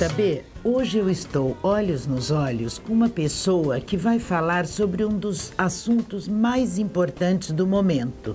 saber? Hoje eu estou olhos nos olhos com uma pessoa que vai falar sobre um dos assuntos mais importantes do momento,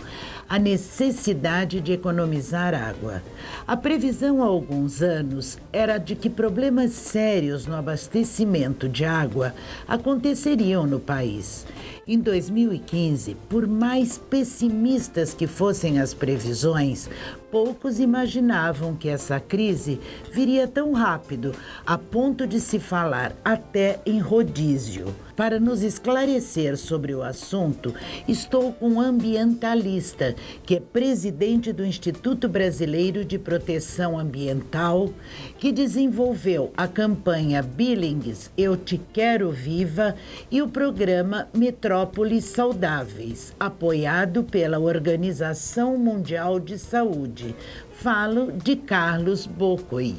a necessidade de economizar água. A previsão há alguns anos era de que problemas sérios no abastecimento de água aconteceriam no país. Em 2015, por mais pessimistas que fossem as previsões, poucos imaginavam que essa crise viria tão rápido, a ponto de se falar até em rodízio. Para nos esclarecer sobre o assunto, estou com um ambientalista, que é presidente do Instituto Brasileiro de Proteção Ambiental, que desenvolveu a campanha Billings Eu Te Quero Viva e o programa Metrópoles Saudáveis, apoiado pela Organização Mundial de Saúde. Falo de Carlos Bocoi.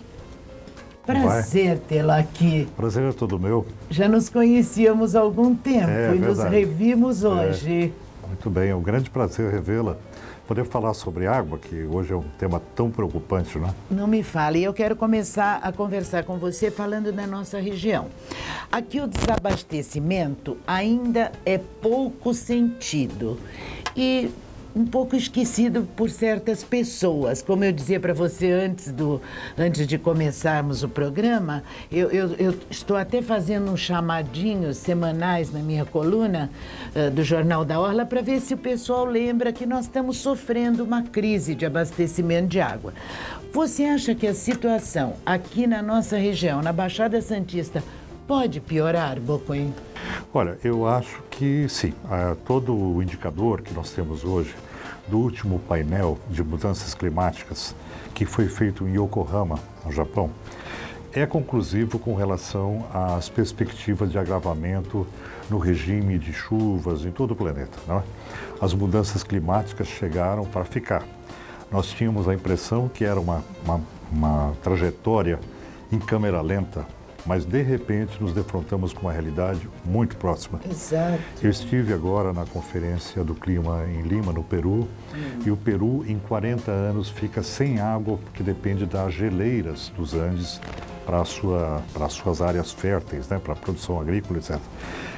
Prazer tê-lo aqui. Prazer é todo meu. Já nos conhecíamos há algum tempo e nos revimos hoje. Muito bem, é um grande prazer revê-la. Poder falar sobre água, que hoje é um tema tão preocupante, né? Não me fale, eu quero começar a conversar com você falando da nossa região. Aqui o desabastecimento ainda é pouco sentido e um pouco esquecido por certas pessoas. Como eu dizia para você antes de começarmos o programa, eu estou até fazendo uns chamadinhos semanais na minha coluna do Jornal da Orla para ver se o pessoal lembra que nós estamos sofrendo uma crise de abastecimento de água. Você acha que a situação aqui na nossa região, na Baixada Santista, pode piorar, Bocoi? Olha, eu acho que sim. Todo o indicador que nós temos hoje do último painel de mudanças climáticas que foi feito em Yokohama, no Japão, é conclusivo com relação às perspectivas de agravamento no regime de chuvas em todo o planeta, não é? As mudanças climáticas chegaram para ficar. Nós tínhamos a impressão que era uma trajetória em câmera lenta, mas de repente nos defrontamos com uma realidade muito próxima. Exato. Eu estive agora na Conferência do Clima em Lima, no Peru, e o Peru em 40 anos fica sem água, porque depende das geleiras dos Andes para as suas áreas férteis, né, para a produção agrícola, etc.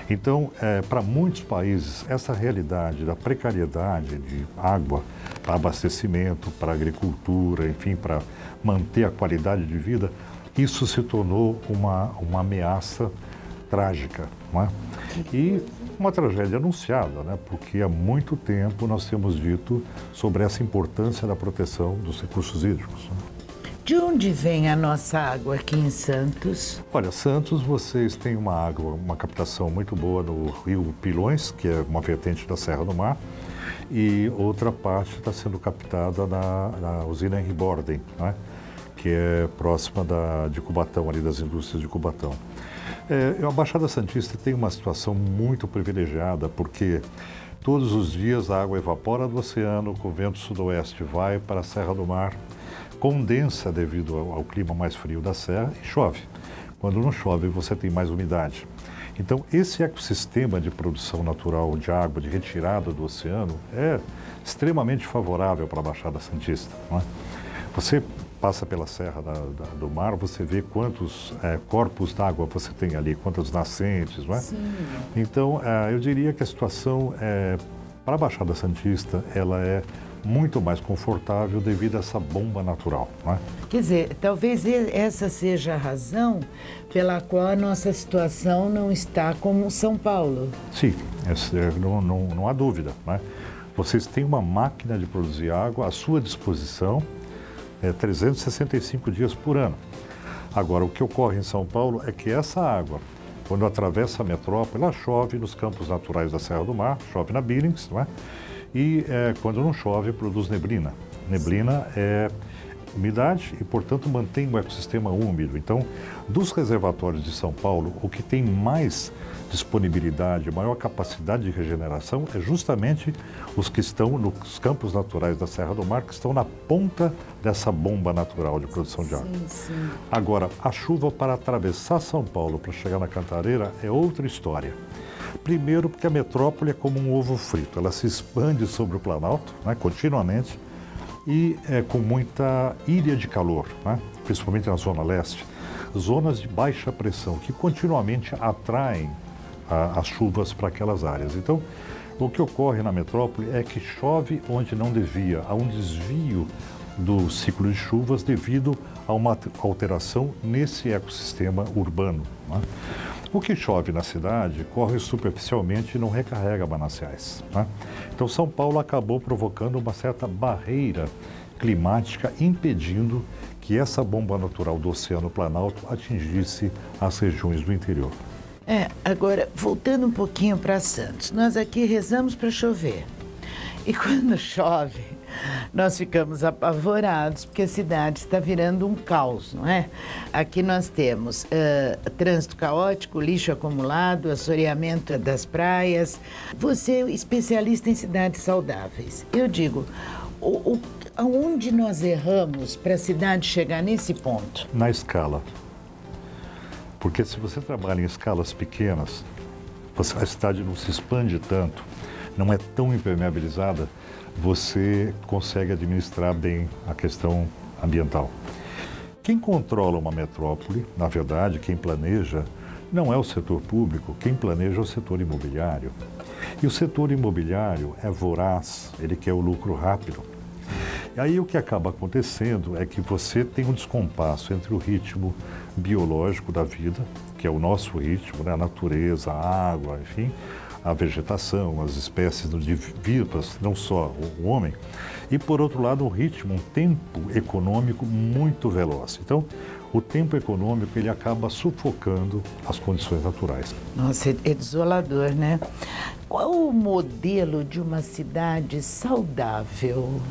Então, para muitos países, essa realidade da precariedade de água para abastecimento, para agricultura, enfim, para manter a qualidade de vida, isso se tornou uma ameaça trágica, não é? E uma tragédia anunciada, né? Porque há muito tempo nós temos dito sobre essa importância da proteção dos recursos hídricos. De onde vem a nossa água aqui em Santos? Olha, Santos, vocês têm uma captação muito boa no rio Pilões, que é uma vertente da Serra do Mar, e outra parte está sendo captada na usina Henry Borden, não é? Que é próxima de Cubatão, ali das indústrias de Cubatão. A Baixada Santista tem uma situação muito privilegiada, porque todos os dias a água evapora do oceano, com o vento sudoeste vai para a Serra do Mar, condensa devido ao clima mais frio da serra e chove. Quando não chove, você tem mais umidade. Então, esse ecossistema de produção natural de água, de retirada do oceano, é extremamente favorável para a Baixada Santista, não é? Você passa pela Serra do Mar, você vê quantos corpos d'água você tem ali, quantas nascentes, não é? Sim. Então, eu diria que a situação, para a Baixada Santista, ela é muito mais confortável devido a essa bomba natural, não é? Quer dizer, talvez essa seja a razão pela qual a nossa situação não está como São Paulo. Sim, não há dúvida, não é? Vocês têm uma máquina de produzir água à sua disposição, 365 dias por ano. Agora, o que ocorre em São Paulo é que essa água, quando atravessa a metrópole, ela chove nos campos naturais da Serra do Mar, chove na Billings, não é? E quando não chove, produz neblina. Neblina é umidade e, portanto, mantém o ecossistema úmido. Então, dos reservatórios de São Paulo, o que tem mais disponibilidade, maior capacidade de regeneração é justamente os que estão nos campos naturais da Serra do Mar, que estão na ponta dessa bomba natural de produção de água. Sim, sim. Agora, a chuva para atravessar São Paulo para chegar na Cantareira é outra história. Primeiro, porque a metrópole é como um ovo frito, ela se expande sobre o Planalto, né, continuamente, e com muita ilha de calor, né, principalmente na Zona Leste. zonas de baixa pressão que continuamente atraem as chuvas para aquelas áreas. Então, o que ocorre na metrópole é que chove onde não devia, há um desvio do ciclo de chuvas devido a uma alteração nesse ecossistema urbano, né? O que chove na cidade corre superficialmente e não recarrega mananciais, né? Então, São Paulo acabou provocando uma certa barreira climática, impedindo que essa bomba natural do Oceano Planalto atingisse as regiões do interior. Agora, voltando um pouquinho para Santos, nós aqui rezamos para chover. E quando chove, nós ficamos apavorados, porque a cidade está virando um caos, não é? Aqui nós temos trânsito caótico, lixo acumulado, assoreamento das praias. Você é especialista em cidades saudáveis. Eu digo, aonde nós erramos para a cidade chegar nesse ponto? Na escala. Porque se você trabalha em escalas pequenas, a cidade não se expande tanto, não é tão impermeabilizada, você consegue administrar bem a questão ambiental. Quem controla uma metrópole, na verdade, quem planeja, não é o setor público, quem planeja é o setor imobiliário. E o setor imobiliário é voraz, ele quer o lucro rápido. E aí o que acaba acontecendo é que você tem um descompasso entre o ritmo biológico da vida, que é o nosso ritmo, né? A natureza, a água, enfim, a vegetação, as espécies vivas, não só o homem, e por outro lado um ritmo, um tempo econômico muito veloz. Então, o tempo econômico ele acaba sufocando as condições naturais. Nossa, é desolador, né? Qual o modelo de uma cidade saudável,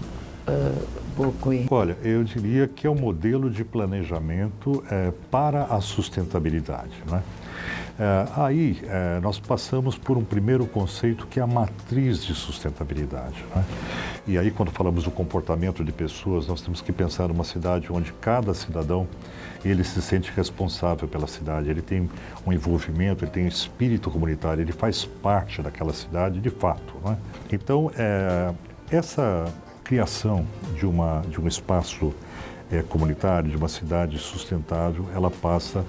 Bucuí? Olha, eu diria que é um modelo de planejamento para a sustentabilidade, né? Aí nós passamos por um primeiro conceito que é a matriz de sustentabilidade, né? E aí quando falamos do comportamento de pessoas, nós temos que pensar numa cidade onde cada cidadão ele se sente responsável pela cidade, ele tem um envolvimento, ele tem um espírito comunitário, ele faz parte daquela cidade de fato, né? Então, essa criação de um espaço comunitário, de uma cidade sustentável, ela passa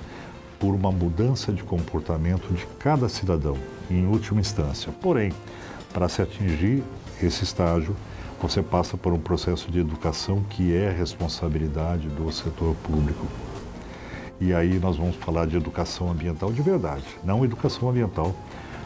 por uma mudança de comportamento de cada cidadão, em última instância. Porém, para se atingir esse estágio, você passa por um processo de educação que é responsabilidade do setor público. E aí nós vamos falar de educação ambiental de verdade, não educação ambiental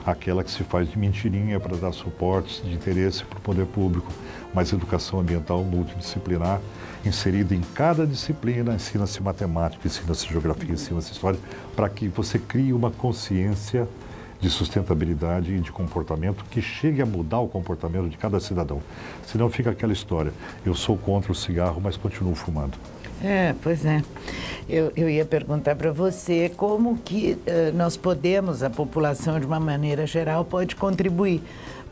aquela que se faz de mentirinha para dar suportes de interesse para o poder público, mas educação ambiental multidisciplinar, inserida em cada disciplina, ensina-se matemática, ensina-se geografia, ensina-se história, para que você crie uma consciência de sustentabilidade e de comportamento que chegue a mudar o comportamento de cada cidadão. Senão fica aquela história, eu sou contra o cigarro, mas continuo fumando. Pois é. Eu ia perguntar para você como que nós podemos, a população de uma maneira geral, pode contribuir.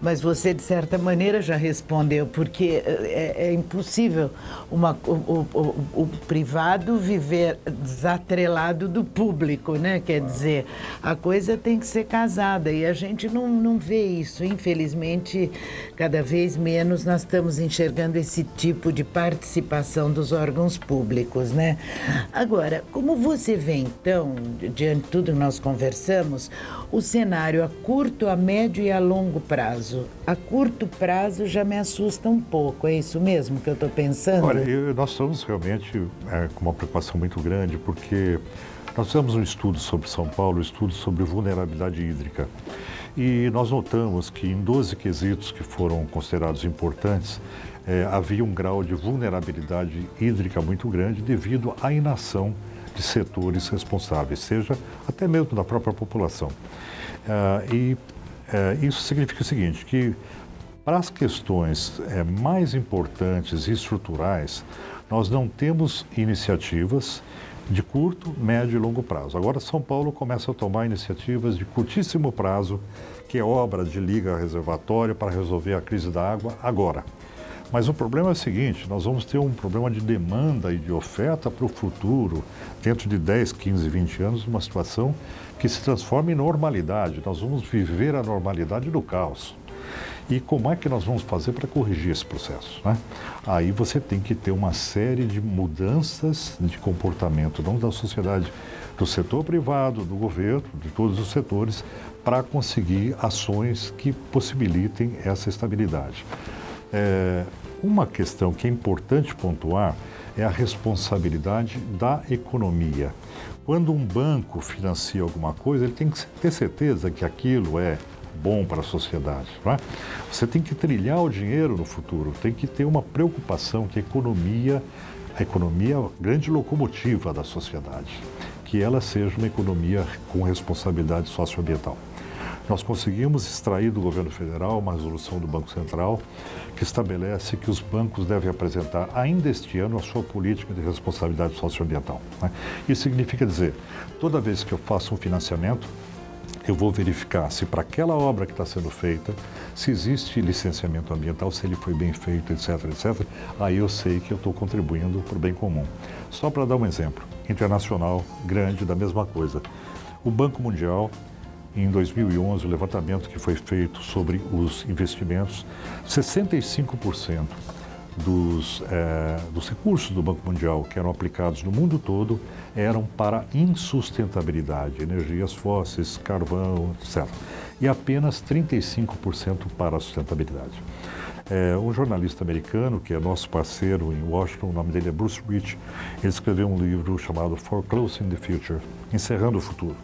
Mas você, de certa maneira, já respondeu, porque é impossível o privado viver desatrelado do público, né? Quer dizer, a coisa tem que ser casada e a gente não vê isso. Infelizmente, cada vez menos nós estamos enxergando esse tipo de participação dos órgãos públicos, né? Agora, como você vê, então, diante de tudo que nós conversamos, o cenário a curto, a médio e a longo prazo? A curto prazo já me assusta um pouco, é isso mesmo que eu estou pensando? Olha, nós estamos realmente com uma preocupação muito grande, porque nós fizemos um estudo sobre São Paulo, um estudo sobre vulnerabilidade hídrica, e nós notamos que em 12 quesitos que foram considerados importantes, havia um grau de vulnerabilidade hídrica muito grande devido à inação de setores responsáveis, seja até mesmo da própria população. Isso significa o seguinte, que para as questões mais importantes e estruturais, nós não temos iniciativas de curto, médio e longo prazo. Agora, São Paulo começa a tomar iniciativas de curtíssimo prazo, que é obra de liga reservatório para resolver a crise da água agora. Mas o problema é o seguinte, nós vamos ter um problema de demanda e de oferta para o futuro, dentro de 10, 15, 20 anos, uma situação que se transforma em normalidade. Nós vamos viver a normalidade do caos. E como é que nós vamos fazer para corrigir esse processo, né? Aí você tem que ter uma série de mudanças de comportamento, não da sociedade, do setor privado, do governo, de todos os setores, para conseguir ações que possibilitem essa estabilidade. Uma questão que é importante pontuar é a responsabilidade da economia. Quando um banco financia alguma coisa, ele tem que ter certeza que aquilo é bom para a sociedade, não é? Você tem que trilhar o dinheiro no futuro, tem que ter uma preocupação que a economia é a grande locomotiva da sociedade, que ela seja uma economia com responsabilidade socioambiental. Nós conseguimos extrair do governo federal uma resolução do Banco Central que estabelece que os bancos devem apresentar ainda este ano a sua política de responsabilidade socioambiental, né? Isso significa dizer, toda vez que eu faço um financiamento, eu vou verificar se para aquela obra que está sendo feita, se existe licenciamento ambiental, se ele foi bem feito, etc, etc. Aí eu sei que eu estou contribuindo para o bem comum. Só para dar um exemplo, internacional, grande, da mesma coisa. O Banco Mundial, em 2011, o levantamento que foi feito sobre os investimentos, 65% dos recursos do Banco Mundial que eram aplicados no mundo todo eram para insustentabilidade, energias fósseis, carvão, etc. E apenas 35% para a sustentabilidade. Um jornalista americano, que é nosso parceiro em Washington, o nome dele é Bruce Rich, ele escreveu um livro chamado Foreclosing the Future, Encerrando o Futuro.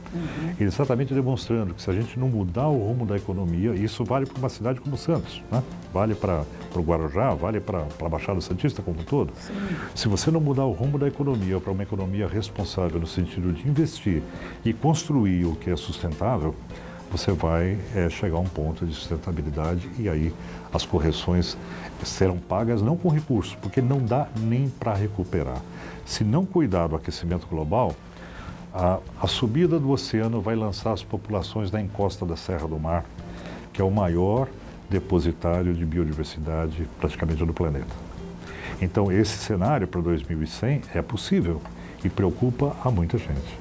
Ele exatamente demonstrando que se a gente não mudar o rumo da economia, e isso vale para uma cidade como Santos, né? Vale para o Guarujá, vale para a Baixada Santista como um todo. Sim. Se você não mudar o rumo da economia para uma economia responsável no sentido de investir e construir o que é sustentável, você vai chegar a um ponto de sustentabilidade e aí as correções serão pagas não com recursos, porque não dá nem para recuperar. Se não cuidar do aquecimento global, a subida do oceano vai lançar as populações na encosta da Serra do Mar, que é o maior depositário de biodiversidade praticamente do planeta. Então esse cenário para 2100 é possível e preocupa a muita gente.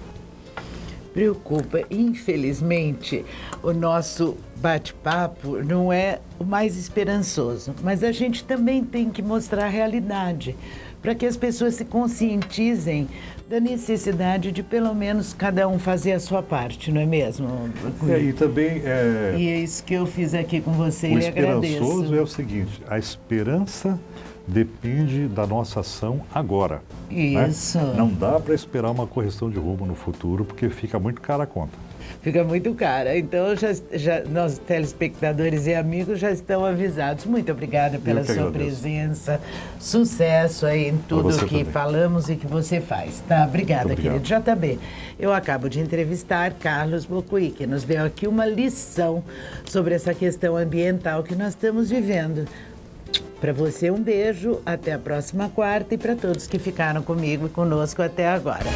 Preocupa. Infelizmente, o nosso bate-papo não é o mais esperançoso, mas a gente também tem que mostrar a realidade, para que as pessoas se conscientizem da necessidade de, pelo menos, cada um fazer a sua parte, não é mesmo? E também E é isso que eu fiz aqui com você e agradeço. O esperançoso é o seguinte, a esperança depende da nossa ação agora. Isso. Né? Não dá para esperar uma correção de rumo no futuro, porque fica muito cara a conta. Fica muito cara. Então, nossos telespectadores e amigos já estão avisados. Muito obrigada pela sua presença. Sucesso aí em tudo que falamos e que você faz. Tá? Obrigada, querido. JB, eu acabo de entrevistar Carlos Bocuí, que nos deu aqui uma lição sobre essa questão ambiental que nós estamos vivendo. Para você, um beijo, até a próxima quarta e para todos que ficaram comigo e conosco até agora.